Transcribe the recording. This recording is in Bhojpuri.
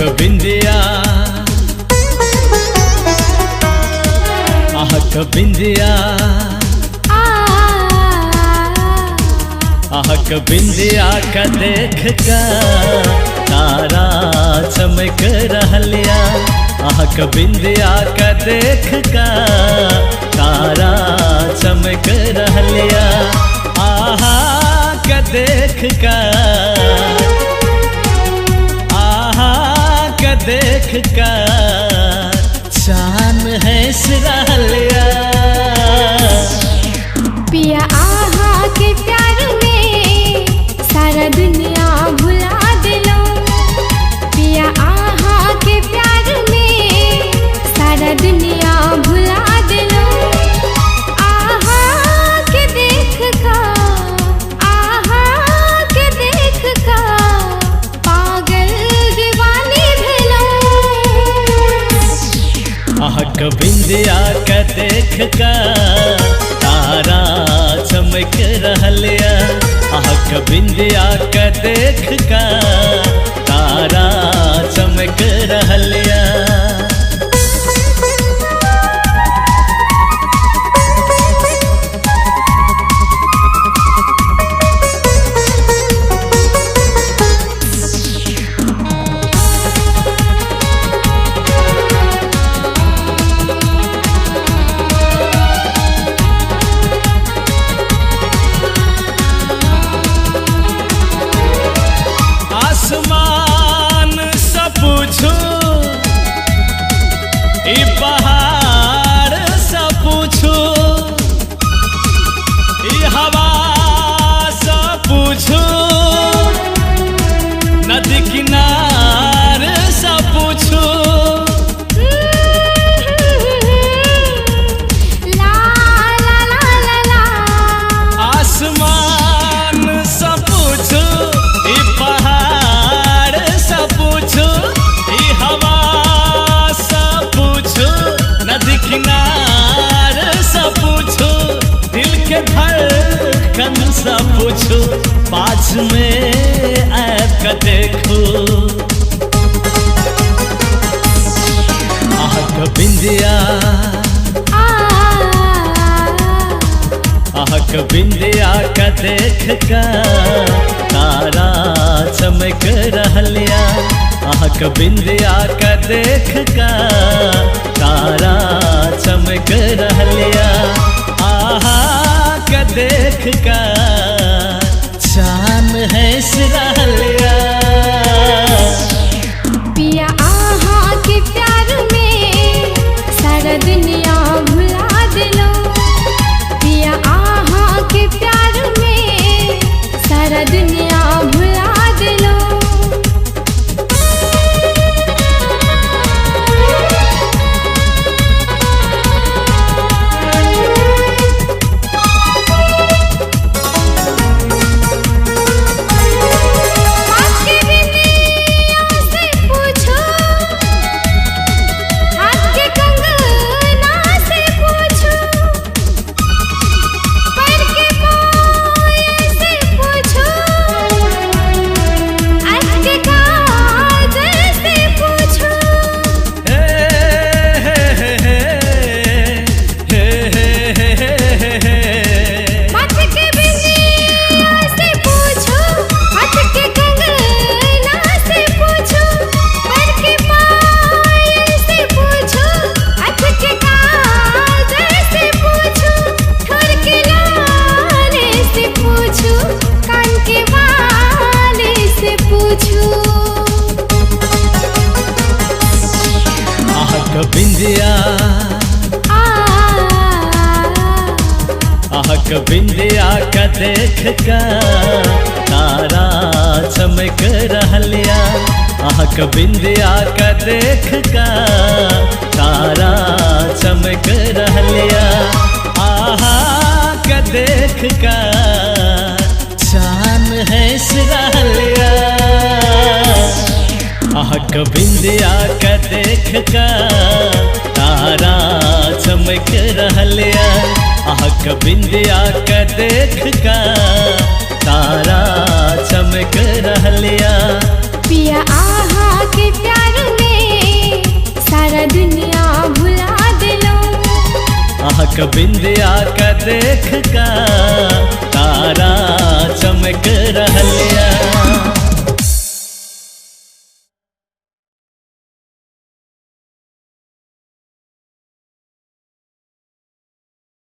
बिंदिया आहक बिंदिया आहक बिंदिया का देख कर तारा चमक रहलिया। आहक बिंदिया का देख कर तारा चमक रहलिया। आहा का देख कर देख कर चांद है सिरहलिया। पिया आहा के प्यार में सारा दुनिया भुला दिलो। पिया आहा के प्यार में सारा दुनिया भुला दिलो। आहा के देख कर आहा के देख कर पागल दीवानी आहक बिंदिया का देख कर तारा चमक रहलिया। आहक बिंदिया का देख कर तारा चमक रहलिया। आसमान से पूछो ई पहाड़ से पूछो ई हवा से पूछो नदी किनारे से पूछो। ला ला ला ला ला आसमान से पूछो ई पहाड़ से पूछो ई हवा से पूछो नदी किनारे से पूछो दिल के धड़कन से पूछो पास में आकर देखो। आहक बिंदिया आहक बिंदिया का देख कर तारा चमक रहलिया। आहक बिंदिया का देख कर तारा चमक रहलिया। आहा का देख कर चांद है सिरहलिया। पिया आहा के प्यार में सारा दुनिया भुला दिलो। पिया आहा के प्यार में सारा दुनिया भुला दिलो। बिंदिया आहक बिंदिया का देख कर तारा चमक रहलिया। आहक बिंदिया का देख कर तारा चमक रहलिया। आहा का देख कर चांद है सिरहलिया। आहक बिंदिया का देख कर तारा चमक रहलिया। आहक बिंदिया का देख कर तारा चमक रहलिया। पिया आहा के प्यार आहक बिंदिया का देख का तारा चमक रहलिया।